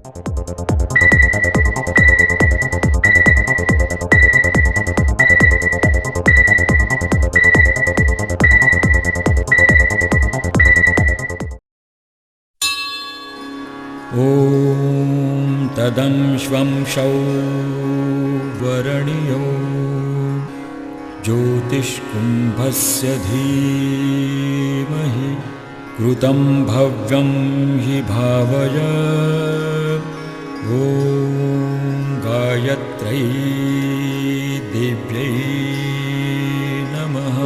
ॐ तदंश्वंशौ वरणियो ज्योतिष्कुम्भस्य धीमहि कृतं भव्यं हि भावय। ॐ गायत्र्यै दिव्यै नमः।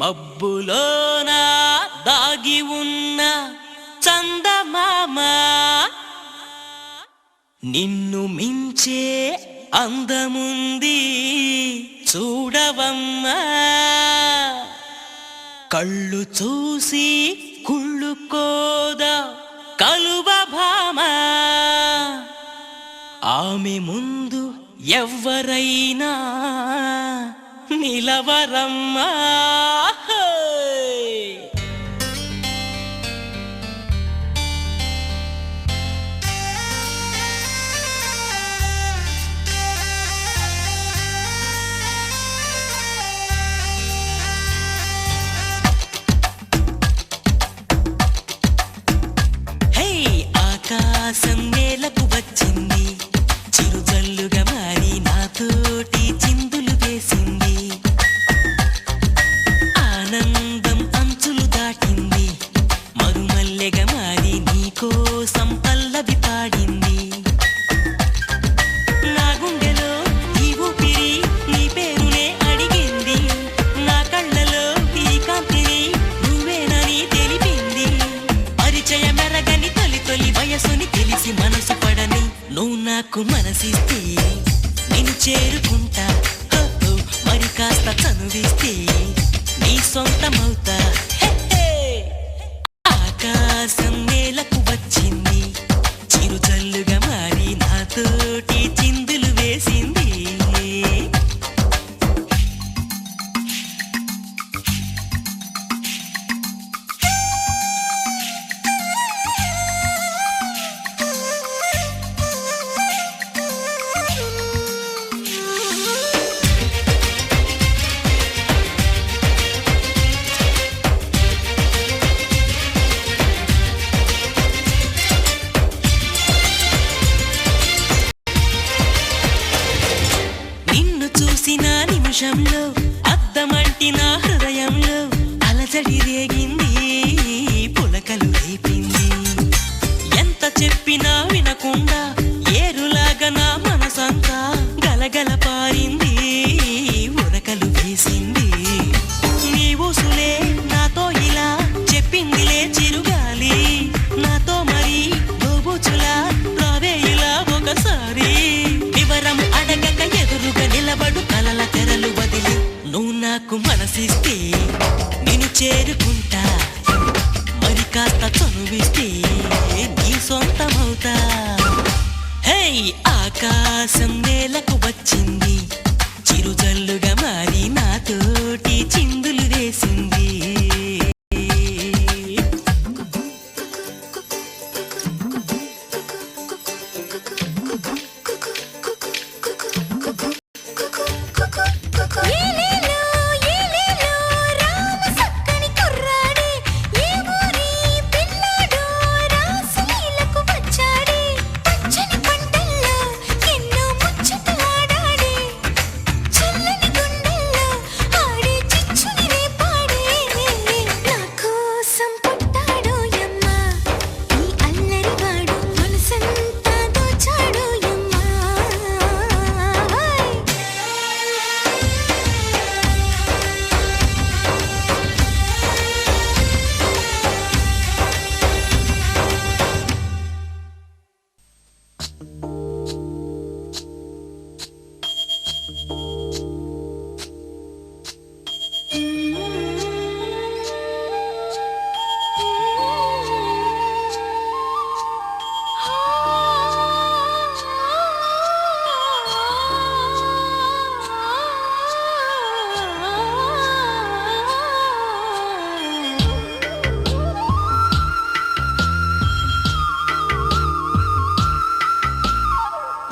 మబ్బులోన దాగి ఉన్న చందమామ నిన్ను మించే అందముంది చూడవమ్మా. కళ్ళు చూసి కుళ్ళుకోదా కలువ భామ, ఆమె ముందు ఎవ్వరైనా నిలవరమ్మా. ఆకాశం నేలకు వచ్చింది, చిరుజల్లుగా మారి నాతోటి చిందులు వేసింది. ఆ చనువిస్తే నీ సొంతమవుతా. హే, హే. ఆకాశం నేలకు వచ్చింది, చిరుజల్లుగా మారి నాతోటి చిందులు వేసింది. నిన్ను చూసిన నిమిషంలో అద్దమంటి నా హృదయంలో అలజడి రేగింది, పులకలు రేపింది. ఎంత చెప్పినా వినకుండా ఏరులాగా నా మనసంతా గలగల పారింది, ఉరకలు వేసింది. నీ ఊసులే నాతో ఇలా చెప్పిందిలే చిరుగాలి, నాతో మరి దోబుచులా రావే ఇలా ఒకసారి. వివరం అడగక ఎదురుగా నిలబడు కలల తెరలు వదిలి, నువ్వు నాకు మనసిస్తే నేను చేరుకుంటా, మరి కాస్త చనువిస్తే నీ సొంతమవుతా. హే, ఆకాశం నేలకు వచ్చింది, చిరుజల్లుగా మారి నాతోటి చిందులు వేసింది. ఏలేలో ఏలేలో రామ సక్కని కుర్రాడే, ఏ ఊరి పిల్లాడో రాసలీలకు వచ్చాడే. పచ్చని పంటల్లో ఎన్నో ముచ్చటలాడాడే, చల్లని గుండెల్లో ఆడే చిచ్చుని రేపాడే. నా కోసం పుట్టాడో యమ్మ ఈ అల్లరివాడు, మనసంతా దోచాడో యమ్మ.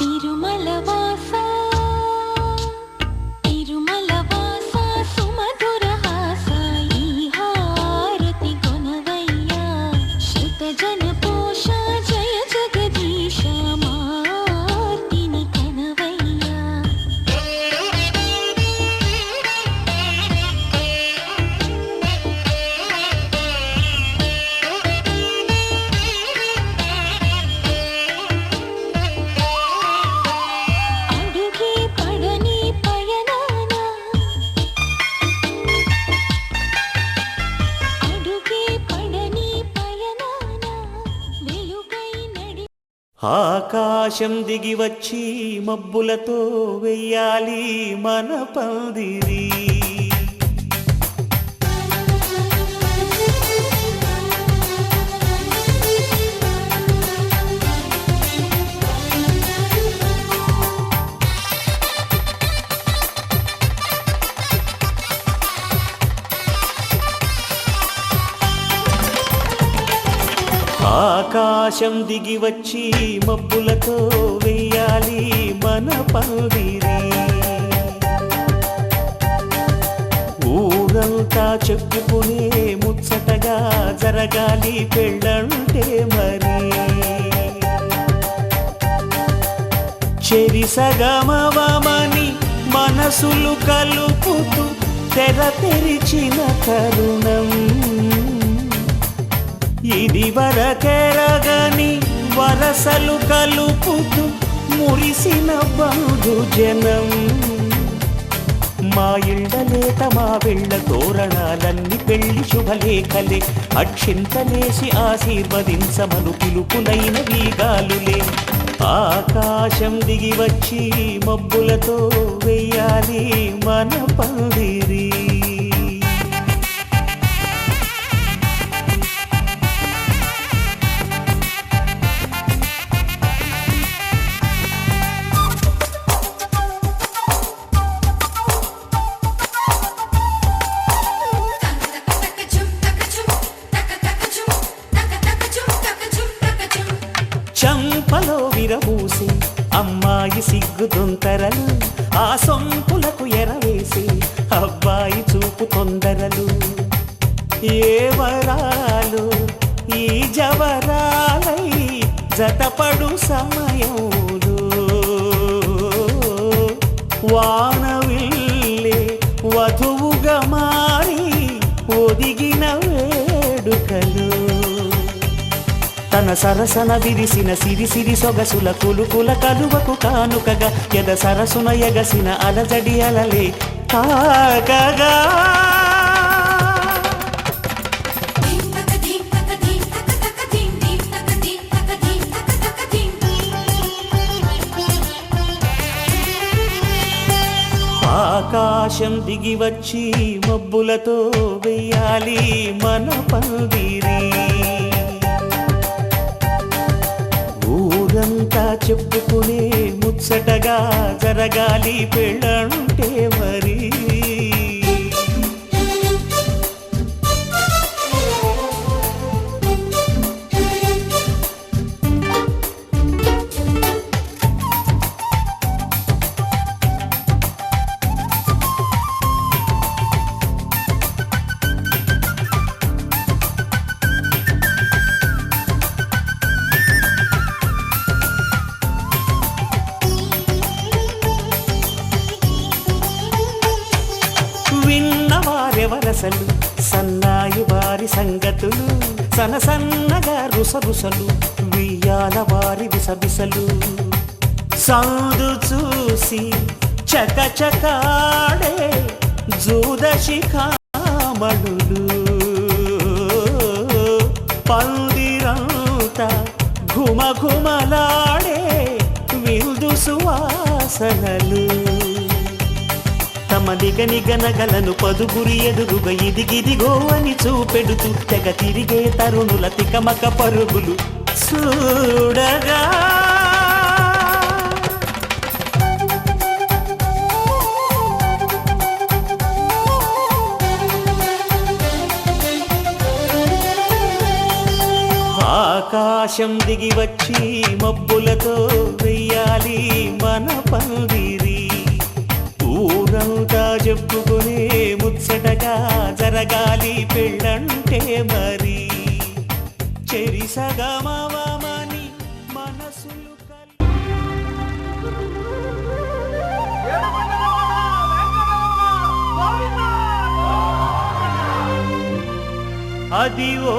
తిరుమలవాస తిరుమలవాస సుమధురహాస, ఈ హారతి కొనవయ్యా. శృతజన పోష జయ జగదీశ, మార్తిని కనవయ్యా. అడుగే పడని పయనాన, అడుగే పడని పయనాన, వెలుగై నడి. ఆకాశం దిగి వచ్చి మబ్బులతో వెయ్యాలి మన పందిరి. ఆకాశం దిగి వచ్చి మబ్బులతో వెయ్యాలి మన పందిరి. ఊరంతా చెప్పుకునే ముచ్చటగా జరగాలి పెళ్ళంటే మరి. చెరిసగమవమని మనసులు కలుపుతూ తెర తెరిచిన తరుణం, ఇది వరకెరగని వరసలు కలుపుతూ మురిసిన బంధుజనం. మా ఇళ్ళలేత మా వెళ్ళ తోరణాలన్ని పెళ్లి శుభలేఖలే, అక్షింతలేసి ఆశీర్వదించమను పిలుపునైన వీగాలులే. ఆకాశం దిగి వచ్చి మబ్బు మబ్బులతో వెయ్యాలి మన పందిరి. చంపలో విరబూసి అమ్మాయి సిగ్గు దొంతరలు, ఆ సొంపులకు ఎరవేసి అబ్బాయి చూపు తొందరలు. ఏ వరాలు ఈ జవరాలై జతపడు సమయంలో, వానవిల్లే వధువుగా మారి ఒదిగిన వేడుకలు. తన సరసన విరిసిన సిరిసిరి సొగసుల కులుకుల కలువకు కానుకగా ఎద సరసున ఎగసిన అలజడి అలలే తాగగా. ఆకాశం దిగి వచ్చి మబ్బులతో వెయ్యాలి మన పందిరి. ఊరంతా చెప్పుకునే ముచ్చటగా జరగాలి పెళ్ళంటే మరి. విన్నవారెవరసలు సన్నాయి వారి సంగతులు, సనసన్నగా రుసరుసలు వియ్యాల వారి విసబిసలు. సాధు చూసి చకచకాడే జూదశిఖామణులు, పందిరంతా ఘుమఘుమలాడే విందు సువాసనలు. తమ నిగనిగనగలను పదుగురి ఎదురుగా ఇదిగిదిగో అని చూపెడుతూ తెగ తిరిగే తరుణుల తికమక పరుగులు చూడగా. ఆకాశం దిగి వచ్చి మబ్బులతో వెయ్యాలి మన పందిరి. ఊరంతా చెప్పుకునే ముచ్చటగా జరగాలి పెళ్ళంటే మరి. చెరిసగమని మనసులు అది ఓ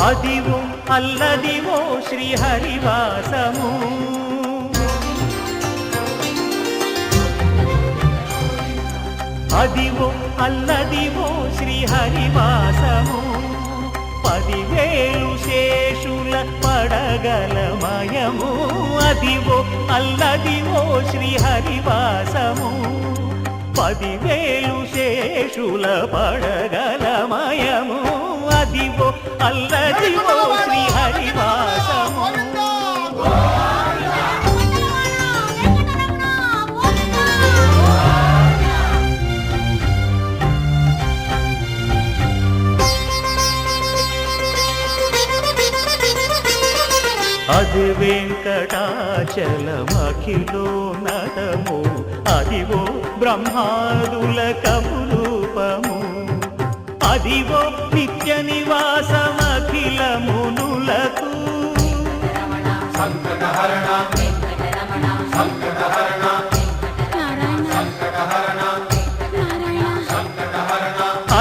అదివో అల్లదివో శ్రీహరివాసము, అదివో అల్లదివో శ్రీహరివాసము. 10,000 శేషుల పడగలమయము, అదివో అల్లదివో శ్రీహరివాసము. 10,000 శేషుల పడగలమయము, అదివో అల్లదివో శ్రీహరివాసము. అది వెంకటాచలమఖిలో నటము, అదివో బ్రహ్మాదుల కపురూపము, అదివో నిత్య నివాసమఖిల మునులకు.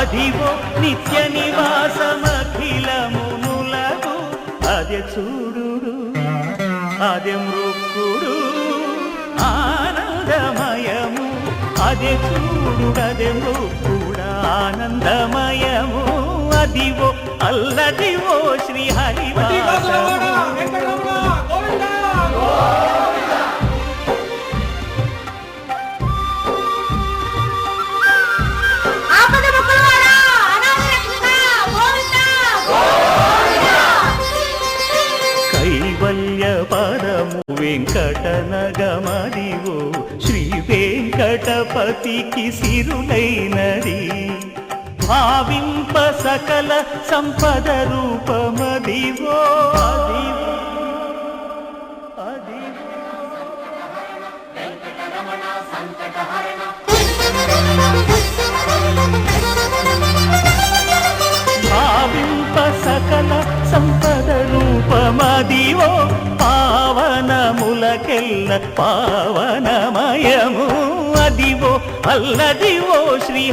అదివో నిత్య నివాసమఖిల మునులకు, అది చూ అదే మృక్కుడు ఆనందమయము అదే చూడుడదే మృక్కుడు ఆనందమయము అదివో అల్లదివో శ్రీ హరివాసము కైవల్య పదము వెంకటనగమదివో శ్రీ వెంకటపతికి సిరులైనది భావింప సకల సంపద రూపమదివో అదివో భావింప సకల సంపద రూపమదివో పావనములకెల్ల పావనమయము అదివో అల్లదివో శ్రీ